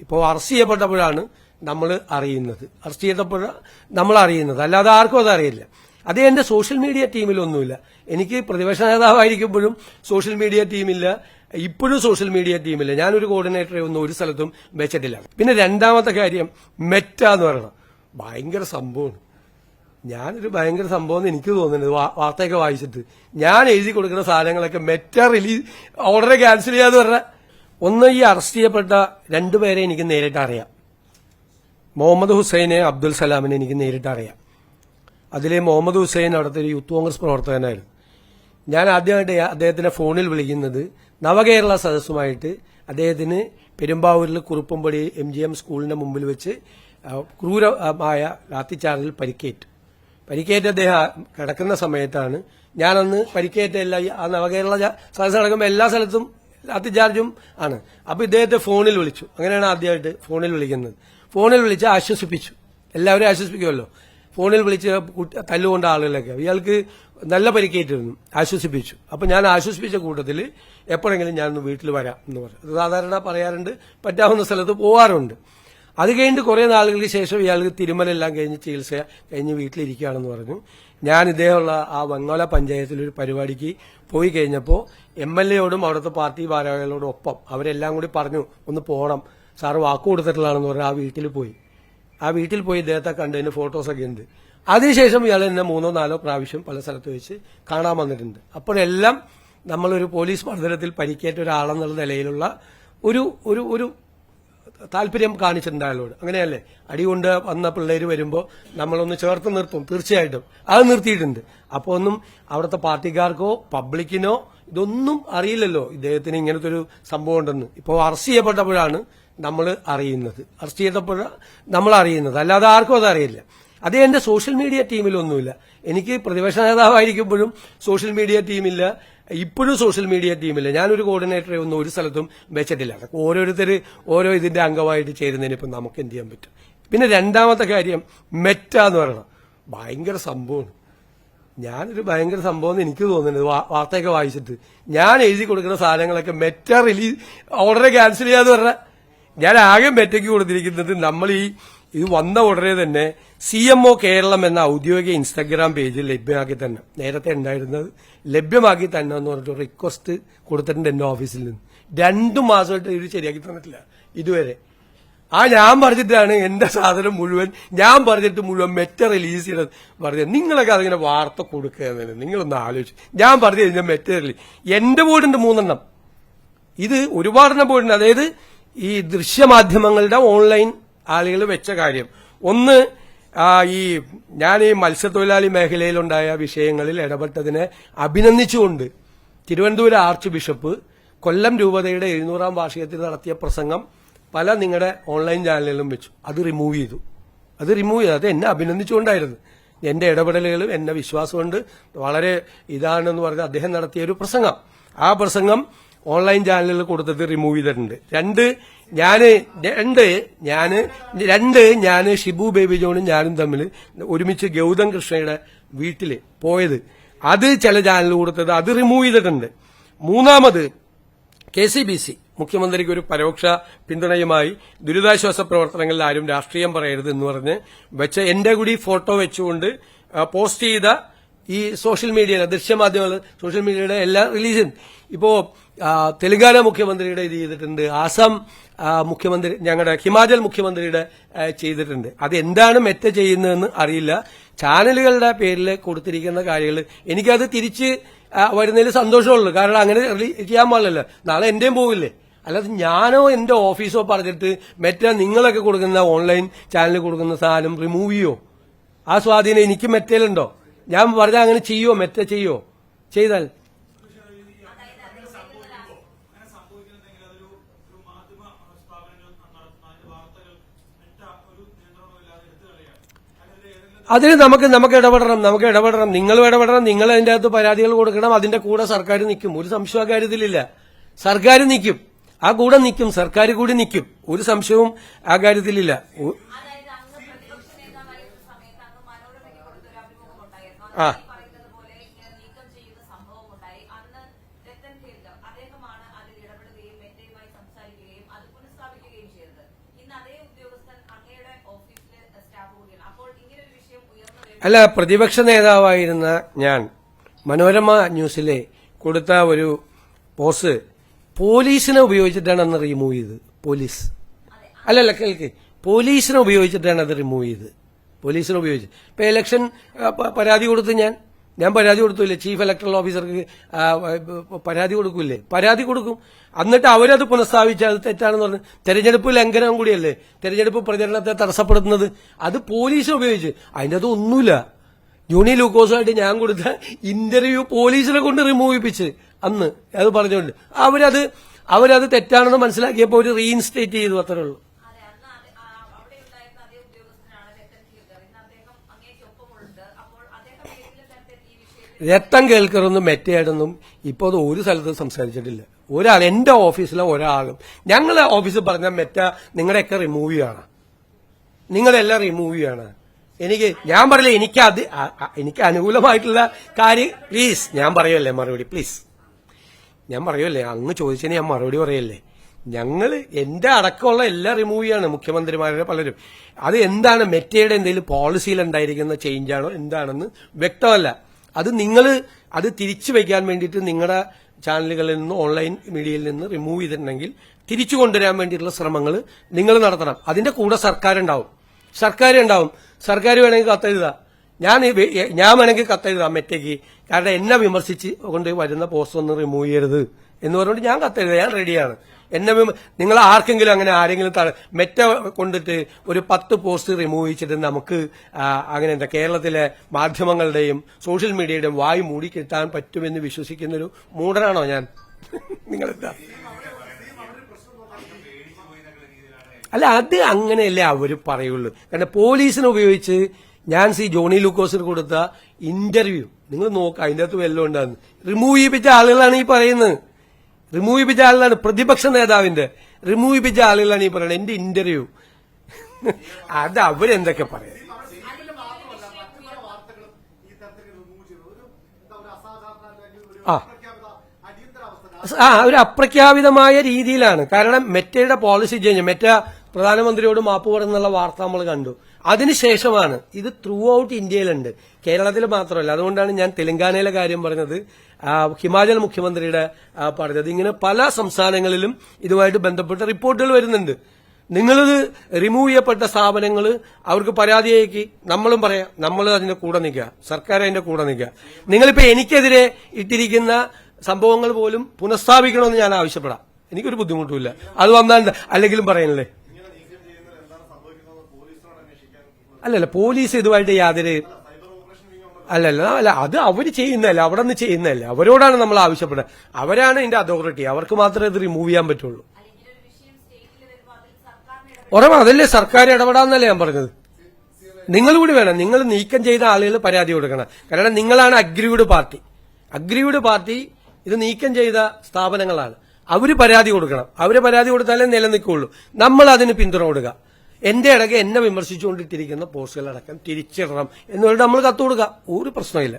ഇപ്പോൾ അറസ്റ്റ് ചെയ്യപ്പെട്ടപ്പോഴാണ് നമ്മൾ അറിയുന്നത്. നമ്മൾ അറിയുന്നത്, അല്ലാതെ ആർക്കും അത് അറിയില്ല. അത് എന്റെ സോഷ്യൽ മീഡിയ ടീമിലൊന്നുമില്ല. എനിക്ക് പ്രതിപക്ഷ നേതാവായിരിക്കുമ്പോഴും സോഷ്യൽ മീഡിയ ടീമില്ല, ഇപ്പോഴും സോഷ്യൽ മീഡിയ ടീമില്ല. ഞാനൊരു കോർഡിനേറ്ററെ ഒന്നും ഒരു സ്ഥലത്തും വെച്ചിട്ടില്ല. പിന്നെ രണ്ടാമത്തെ കാര്യം, മെറ്റ എന്ന് പറയണം, ഭയങ്കര സംഭവമാണ്. ഞാനൊരു ഭയങ്കര സംഭവം എന്ന് എനിക്ക് തോന്നുന്നത് വാർത്തയൊക്കെ വായിച്ചിട്ട്. ഞാൻ എഴുതി കൊടുക്കുന്ന സാധനങ്ങളൊക്കെ മെറ്റ റിലീസ് ഓർഡർ ക്യാൻസൽ ചെയ്യാന്ന് പറഞ്ഞ. ഒന്ന്, ഈ അറസ്റ്റ് ചെയ്യപ്പെട്ട രണ്ടുപേരെ എനിക്ക് നേരിട്ട് അറിയാം. മുഹമ്മദ് ഹുസൈനെ, അബ്ദുൽ സലാമിനെ എനിക്ക് നേരിട്ട് അറിയാം. അതിലെ മുഹമ്മദ് ഹുസൈൻ അവിടുത്തെ ഒരു യൂത്ത് കോൺഗ്രസ് പ്രവർത്തകനായിരുന്നു. ഞാൻ ആദ്യമായിട്ട് അദ്ദേഹത്തിനെ ഫോണിൽ വിളിക്കുന്നത് നവകേരള സദസ്സുമായിട്ട് അദ്ദേഹത്തിന് പെരുമ്പാവൂരിൽ കുറുപ്പമ്പടി MGM സ്കൂളിന്റെ മുമ്പിൽ വെച്ച് ക്രൂരമായ ലാത്തിച്ചാർജിൽ പരിക്കേറ്റ് അദ്ദേഹം കിടക്കുന്ന സമയത്താണ്. ഞാനന്ന് പരിക്കേറ്റ ആ നവകേരള സദസ്സ് നടക്കുമ്പോൾ എല്ലാ സ്ഥലത്തും ലാത്തിച്ചാർജും ആണ്. അപ്പൊ ഇദ്ദേഹത്തെ ഫോണിൽ വിളിച്ചു. അങ്ങനെയാണ് ആദ്യമായിട്ട് ഫോണിൽ വിളിക്കുന്നത്. ഫോണിൽ വിളിച്ച് ആശ്വസിപ്പിച്ചു. എല്ലാവരും ആശ്വസിപ്പിക്കുമല്ലോ. ഫോണിൽ വിളിച്ച് തല്ലുകൊണ്ട ആളുകളൊക്കെ ഇയാൾക്ക് നല്ല പരിക്കേറ്റിരുന്നു, ആശ്വസിപ്പിച്ചു. അപ്പൊ ഞാൻ ആശ്വസിപ്പിച്ച കൂട്ടത്തിൽ എപ്പോഴെങ്കിലും ഞാനൊന്ന് വീട്ടിൽ വരാം എന്ന് പറഞ്ഞു. സാധാരണ പറയാറുണ്ട്, പറ്റാവുന്ന സ്ഥലത്ത് പോവാറുണ്ട്. അത് കഴിഞ്ഞിട്ട് കുറെ നാളുകൾക്ക് ശേഷം ഇയാൾക്ക് തിരുമലെല്ലാം കഴിഞ്ഞ് ചികിത്സ കഴിഞ്ഞ് വീട്ടിലിരിക്കുകയാണെന്ന് പറഞ്ഞു. ഞാൻ ഇദ്ദേഹമുള്ള ആ വെങ്ങോല പഞ്ചായത്തിലൊരു പരിപാടിക്ക് പോയി കഴിഞ്ഞപ്പോൾ MLA-യോടും അവിടുത്തെ പാർട്ടി ഭാരവാഹികളോടും ഒപ്പം അവരെല്ലാം കൂടി പറഞ്ഞു ഒന്ന് പോകണം, സാറ് വാക്ക് കൊടുത്തിട്ടുള്ളതാണെന്ന് പറഞ്ഞാൽ ആ വീട്ടിൽ പോയി ഇദ്ദേഹത്തെ കണ്ടതിന് ഫോട്ടോസൊക്കെ ഉണ്ട്. അതിനുശേഷം ഇയാൾ എന്നെ 3 or 4 പ്രാവശ്യം പല സ്ഥലത്ത് വെച്ച് കാണാൻ വന്നിട്ടുണ്ട്. അപ്പോഴെല്ലാം നമ്മളൊരു പോലീസ് മർദ്ദനത്തിൽ പരിക്കേറ്റ ഒരാളെന്നുള്ള നിലയിലുള്ള ഒരു താല്പര്യം കാണിച്ചിട്ടുണ്ട് അയാളോട്. അങ്ങനെയല്ലേ, അടികൊണ്ട് വന്ന പിള്ളേര് വരുമ്പോൾ നമ്മളൊന്ന് ചേർത്ത് നിർത്തും, തീർച്ചയായിട്ടും അത് നിർത്തിയിട്ടുണ്ട്. അപ്പോൾ ഒന്നും അവിടുത്തെ പാർട്ടിക്കാർക്കോ പബ്ലിക്കിനോ ഇതൊന്നും അറിയില്ലല്ലോ ഇദ്ദേഹത്തിന് ഇങ്ങനത്തെ ഒരു സംഭവം ഉണ്ടെന്ന്. ഇപ്പോൾ അറസ്റ്റ് ചെയ്യപ്പെട്ടപ്പോഴാണ് നമ്മൾ അറിയുന്നത്. അല്ലാതെ ആർക്കും അത് അറിയില്ല. അത് എന്റെ സോഷ്യൽ മീഡിയ ടീമിലൊന്നുമില്ല. എനിക്ക് പ്രതിപക്ഷ നേതാവായിരിക്കുമ്പോഴും സോഷ്യൽ മീഡിയ ടീമില്ല, ഇപ്പോഴും സോഷ്യൽ മീഡിയ ടീമില്ല. ഞാനൊരു കോർഡിനേറ്ററെ ഒന്നും ഒരു സ്ഥലത്തും വെച്ചിട്ടില്ല. ഓരോരുത്തർ ഓരോ ഇതിന്റെ അംഗമായിട്ട് ചേരുന്നതിന് ഇപ്പം നമുക്ക് എന്ത് ചെയ്യാൻ പറ്റും. പിന്നെ രണ്ടാമത്തെ കാര്യം, മെറ്റ എന്ന് പറയണം, ഭയങ്കര സംഭവമാണ്. ഞാനൊരു ഭയങ്കര സംഭവം എന്ന് എനിക്ക് തോന്നുന്നത് വാർത്തയൊക്കെ വായിച്ചിട്ട്. ഞാൻ എഴുതി കൊടുക്കുന്ന സാധനങ്ങളൊക്കെ മെറ്റ റിലീസ് ഓർഡർ ക്യാൻസൽ ചെയ്യാന്ന് പറഞ്ഞ. ഞാൻ ആകെ മെറ്റയ്ക്ക് കൊടുത്തിരിക്കുന്നത്, നമ്മൾ ഇത് വന്ന ഉടനെ തന്നെ CMO കേരളം എന്ന ഔദ്യോഗിക ഇൻസ്റ്റാഗ്രാം പേജിൽ ലഭ്യമാക്കി തന്നെ, നേരത്തെ ഉണ്ടായിരുന്നത് ലഭ്യമാക്കി തന്നെ എന്ന് പറഞ്ഞിട്ട് റിക്വസ്റ്റ് കൊടുത്തിട്ടുണ്ട് എന്റെ ഓഫീസിൽ നിന്ന്. 2 മാസമായിട്ട് ഇത് ശരിയാക്കി തന്നിട്ടില്ല ഇതുവരെ. ഞാൻ പറഞ്ഞിട്ടാണ് എന്റെ സാധനം മുഴുവൻ, ഞാൻ പറഞ്ഞിട്ട് മുഴുവൻ മെറ്റ റിലീസ് ചെയ്യണത് പറഞ്ഞത്. നിങ്ങളൊക്കെ അതിങ്ങനെ വാർത്ത കൊടുക്കുക, നിങ്ങളൊന്ന് ആലോചിച്ചു. ഞാൻ പറഞ്ഞു കഴിഞ്ഞാൽ മെറ്റ റിലീസ് എന്റെ പോയിട്ടുണ്ട് 3 എണ്ണം. ഇത് ഒരുപാടെണ്ണം പോയിട്ടുണ്ട്. അതായത് ഈ ദൃശ്യമാധ്യമങ്ങളുടെ ഓൺലൈൻ ആളുകൾ വെച്ച കാര്യം. ഒന്ന്, ഞാൻ ഈ മത്സ്യത്തൊഴിലാളി മേഖലയിലുണ്ടായ വിഷയങ്ങളിൽ ഇടപെട്ടതിനെ അഭിനന്ദിച്ചുകൊണ്ട് തിരുവനന്തപുരം ആർച്ച് ബിഷപ്പ് കൊല്ലം രൂപതയുടെ 700ാം വാർഷികത്തിൽ നടത്തിയ പ്രസംഗം പല നിങ്ങളുടെ ഓൺലൈൻ ചാനലുകളിലും വെച്ചു. അത് റിമൂവ് ചെയ്തു. അത് എന്നെ അഭിനന്ദിച്ചുകൊണ്ടായിരുന്നു. എന്റെ ഇടപെടലുകളും എന്നെ വിശ്വാസമുണ്ട് വളരെ ഇതാണെന്ന് പറഞ്ഞ് അദ്ദേഹം നടത്തിയ ഒരു പ്രസംഗം. ആ പ്രസംഗം ഓൺലൈൻ ചാനലുകൾ കൊടുത്തത് റിമൂവ് ചെയ്തിട്ടുണ്ട്. ഞാന് ഷിബു ബേബി ജോണും ഞാനും തമ്മിൽ ഒരുമിച്ച് ഗൗതം കൃഷ്ണയുടെ വീട്ടില് പോയത്, അത് ചില ചാനൽ കൊടുത്തത് അത് റിമൂവ് ചെയ്തിട്ടുണ്ട്. മൂന്നാമത്, KCBC മുഖ്യമന്ത്രിക്ക് ഒരു പരോക്ഷ പിന്തുണയുമായി ദുരിതാശ്വാസ പ്രവർത്തനങ്ങളിൽ ആരും രാഷ്ട്രീയം പറയരുത് എന്ന് പറഞ്ഞ് വെച്ച എന്റെ കൂടി ഫോട്ടോ വെച്ചുകൊണ്ട് പോസ്റ്റ് ചെയ്ത ഈ സോഷ്യൽ മീഡിയ ദൃശ്യമാധ്യമങ്ങൾ സോഷ്യൽ മീഡിയയുടെ എല്ലാ റിലീസും. ഇപ്പോ തെലങ്കാന മുഖ്യമന്ത്രിയുടെ ഇത് ചെയ്തിട്ടുണ്ട്, ആസാം മുഖ്യമന്ത്രി, ഞങ്ങളുടെ ഹിമാചൽ മുഖ്യമന്ത്രിയുടെ ചെയ്തിട്ടുണ്ട്. അതെന്താണ് മെറ്റ ചെയ്യുന്നതെന്ന് അറിയില്ല. ചാനലുകളുടെ പേരിൽ കൊടുത്തിരിക്കുന്ന കാര്യങ്ങൾ എനിക്കത് തിരിച്ച് വരുന്നതിൽ സന്തോഷമുള്ളൂ. കാരണം അങ്ങനെ ചെയ്യാൻ പാടില്ലല്ലോ, നാളെ എന്റെയും പോകില്ലേ. അല്ലാതെ ഞാനോ എന്റെ ഓഫീസോ പറഞ്ഞിട്ട് മെറ്റ നിങ്ങളൊക്കെ കൊടുക്കുന്ന ഓൺലൈൻ ചാനലിൽ കൊടുക്കുന്ന സാധനം റിമൂവ് ചെയ്യോ? ആ സ്വാധീനം എനിക്ക് മെറ്റയിലുണ്ടോ? ഞാൻ പറഞ്ഞാൽ അങ്ങനെ ചെയ്യോ? മെറ്റ ചെയ്യോ? ചെയ്താൽ അതിന് നമുക്ക് ഇടപെടണം. നിങ്ങളും ഇടപെടണം. നിങ്ങൾ അതിന്റെ അകത്ത് പരാതികൾ കൊടുക്കണം. അതിന്റെ കൂടെ സർക്കാർ നിൽക്കും. ഒരു സംശയം ആ കാര്യത്തിലില്ല. സർക്കാർ നിൽക്കും, ആ കൂടെ നിൽക്കും, സർക്കാർ കൂടി നിൽക്കും. ഒരു സംശയവും ആ കാര്യത്തിലില്ല. ആ അല്ല, പ്രതിപക്ഷ നേതാവായിരുന്ന ഞാൻ മനോരമ ന്യൂസിലെ കൊടുത്ത ഒരു പോസ്റ്റ് പോലീസിനെ ഉപയോഗിച്ചിട്ടാണ് അന്ന് റിമൂവ് ചെയ്തത്. പോലീസ് അല്ലല്ല, കേൾക്ക്, പോലീസിനെ ഉപയോഗിച്ചിട്ടാണ് അത് റിമൂവ് ചെയ്തത്. പോലീസിനെ ഉപയോഗിച്ച് ഇപ്പൊ ഇലക്ഷൻ പരാതി കൊടുത്ത് ഞാൻ പരാതി കൊടുത്തില്ലേ, ചീഫ് ഇലക്ടറൽ ഓഫീസർക്ക് പരാതി കൊടുക്കൂല്ലേ? പരാതി കൊടുക്കും. എന്നിട്ട് അവരത് പുനഃസ്ഥാപിച്ച് അത് തെറ്റാണെന്ന് പറഞ്ഞു. തെരഞ്ഞെടുപ്പ് ലംഘനം കൂടിയല്ലേ, തെരഞ്ഞെടുപ്പ് പ്രചരണത്തെ തടസ്സപ്പെടുത്തുന്നത്. അത് പോലീസിനെ ഉപയോഗിച്ച്. അതിൻ്റെ അത് ഒന്നുമില്ല. ജോണി ലൂക്കോസുമായിട്ട് ഞാൻ കൊടുത്ത ഇന്റർവ്യൂ പോലീസിനെ കൊണ്ട് റിമൂവ് ചെയ്യിപ്പിച്ച് അന്ന് അത് പറഞ്ഞുകൊണ്ട് അവരത് തെറ്റാണെന്ന് മനസ്സിലാക്കിയപ്പോൾ ഒരു റീഇൻസ്റ്റേറ്റ് ചെയ്തു, അത്രേ ഉള്ളൂ. രത്തം കേൾക്കറൊന്നും മെറ്റയായിട്ടൊന്നും ഇപ്പോൾ അത് ഒരു സ്ഥലത്ത് സംസാരിച്ചിട്ടില്ല. ഒരാൾ എന്റെ ഓഫീസിലെ ഒരാളും ഞങ്ങളെ ഓഫീസിൽ പറഞ്ഞ മെറ്റ നിങ്ങളുടെയൊക്കെ റിമൂവ് ചെയ്യാണ്, നിങ്ങളെല്ലാം റിമൂവ് ചെയ്യാണ്. ഞാൻ പറയില്ല, എനിക്ക് അനുകൂലമായിട്ടുള്ള കാര്യം പ്ലീസ് ഞാൻ പറയുമല്ലേ മറുപടി, പ്ലീസ് ഞാൻ പറയുമല്ലേ, അങ്ങ് ചോദിച്ചതിന് ഞാൻ മറുപടി പറയല്ലേ. എന്റെ അടക്കമുള്ള എല്ലാം റിമൂവ് ചെയ്യാണ്, മുഖ്യമന്ത്രിമാരുടെ പലരും. അത് എന്താണ് മെറ്റയുടെ എന്തെങ്കിലും പോളിസിയിൽ ഉണ്ടായിരിക്കുന്ന ചേഞ്ചാണോ എന്താണെന്ന് വ്യക്തമല്ല. അത് തിരിച്ചു വയ്ക്കാൻ വേണ്ടിയിട്ട് നിങ്ങളുടെ ചാനലുകളിൽ നിന്ന് ഓൺലൈൻ മീഡിയയിൽ നിന്ന് റിമൂവ് ചെയ്തിട്ടുണ്ടെങ്കിൽ തിരിച്ചു കൊണ്ടുവരാൻ വേണ്ടിയിട്ടുള്ള ശ്രമങ്ങൾ നിങ്ങൾ നടത്തണം. അതിന്റെ കൂടെ സർക്കാരുണ്ടാവും. സർക്കാർ വേണമെങ്കിൽ കത്തെഴുതാം. ഞാൻ വേണമെങ്കിൽ കത്തെഴുതാം മെറ്റയ്ക്ക്. കാരണം എന്നെ വിമർശിച്ച് കൊണ്ട് വരുന്ന പോസ്റ്റ് ഒന്നും റിമൂവ് ചെയ്യരുത് എന്ന് പറഞ്ഞുകൊണ്ട് ഞാൻ കത്തെഴുതാം. ഞാൻ റെഡിയാണ്. നിങ്ങൾ ആർക്കെങ്കിലും അങ്ങനെ ആരെങ്കിലും മെറ്റ കൊണ്ടിട്ട് ഒരു 10 പോസ്റ്റ് റിമൂവ് ചെയ്തിട്ട് നമുക്ക് അങ്ങനെ കേരളത്തിലെ മാധ്യമങ്ങളുടെയും സോഷ്യൽ മീഡിയയുടെയും വായു മൂടി കിട്ടാൻ പറ്റുമെന്ന് വിശ്വസിക്കുന്നൊരു മൂഢനാണോ ഞാൻ? നിങ്ങളെന്താ? അല്ല, അത് അങ്ങനെയല്ലേ അവര് പറയുള്ളൂ. കാരണം പോലീസിനെ ഉപയോഗിച്ച് ഞാൻ ജോണി ലൂക്കോസിന് കൊടുത്ത ഇന്റർവ്യൂ നിങ്ങൾ നോക്കുക, അതിന്റെ അകത്ത് വല്ലതും ഉണ്ടാകുന്നു. റിമൂവ് ചെയ്യിപ്പിച്ച ആളുകളാണ് ഈ പറയുന്നത്. റിമൂവ് ചെയ്യിപ്പിച്ച ആളുകളാണ് പ്രതിപക്ഷ നേതാവിന്റെ റിമൂവ് ചെയ്യിപ്പിച്ച ആളുകളാണ് ഈ പറയുന്നത്. എന്റെ ഇന്റർവ്യൂ അത് അവരെന്തൊക്കെ പറയാം. ഒരു അപ്രഖ്യാപിതമായ രീതിയിലാണ്. കാരണം മെറ്റയുടെ പോളിസി ചേഞ്ച്, മെറ്റ പ്രധാനമന്ത്രിയോട് മാപ്പ് പറയുന്നുള്ള വാർത്ത നമ്മൾ കണ്ടു. അതിനുശേഷമാണ് ഇത് ത്രൂ ഔട്ട് ഇന്ത്യയിലുണ്ട്, കേരളത്തിൽ മാത്രമല്ല. അതുകൊണ്ടാണ് ഞാൻ തെലങ്കാനയിലെ കാര്യം പറഞ്ഞത്, ഹിമാചൽ മുഖ്യമന്ത്രിയുടെ പറഞ്ഞത്. ഇങ്ങനെ പല സംസ്ഥാനങ്ങളിലും ഇതുമായിട്ട് ബന്ധപ്പെട്ട റിപ്പോർട്ടുകൾ വരുന്നുണ്ട്. നിങ്ങളിത് റിമൂവ് ചെയ്യപ്പെട്ട സ്ഥാപനങ്ങൾ അവർക്ക് പരാതി അയക്കി, നമ്മളും പറയാം, നമ്മൾ അതിന്റെ കൂടെ നിൽക്കുക, സർക്കാർ അതിന്റെ കൂടെ നിൽക്കുക. നിങ്ങളിപ്പോ എനിക്കെതിരെ ഇട്ടിരിക്കുന്ന സംഭവങ്ങൾ പോലും പുനഃസ്ഥാപിക്കണമെന്ന് ഞാൻ ആവശ്യപ്പെടാം. എനിക്കൊരു ബുദ്ധിമുട്ടുമില്ല. അത് വന്നാൽ അല്ലെങ്കിലും പറയാനല്ലേ. അല്ലല്ല, പോലീസ് ഇതുമായിട്ട് യാതൊരു അല്ല അത് അവര് ചെയ്യുന്നതല്ല, അവിടെ നിന്ന് ചെയ്യുന്നതല്ല. അവരോടാണ് നമ്മൾ ആവശ്യപ്പെടുന്നത്. അവരാണ് ഇതിന്റെ അതോറിറ്റി, അവർക്ക് മാത്രമേ ഇത് റിമൂവ് ചെയ്യാൻ പറ്റുള്ളൂ. അതല്ലേ സർക്കാർ ഇടപെടാന്നല്ലേ ഞാൻ പറഞ്ഞത്. നിങ്ങൾ കൂടി വേണം, നിങ്ങൾ നീക്കം ചെയ്ത ആളുകൾ പരാതി കൊടുക്കണം. കാരണം നിങ്ങളാണ് അഗ്രീവ്ഡ് പാർട്ടി ഇത് നീക്കം ചെയ്ത സ്ഥാപനങ്ങളാണ്. അവര് പരാതി കൊടുക്കണം. അവര് പരാതി കൊടുത്താലേ നിലനിൽക്കുള്ളൂ. നമ്മൾ അതിന് പിന്തുണ കൊടുക്കുക. എന്റെ ഇടയ്ക്ക് എന്നെ വിമർശിച്ചുകൊണ്ടിട്ടിരിക്കുന്ന പോസ്റ്റുകളടക്കം തിരിച്ചിടണം എന്ന് പറഞ്ഞിട്ട് നമ്മൾ കത്ത് കൊടുക്കുക. ഒരു പ്രശ്നമില്ല.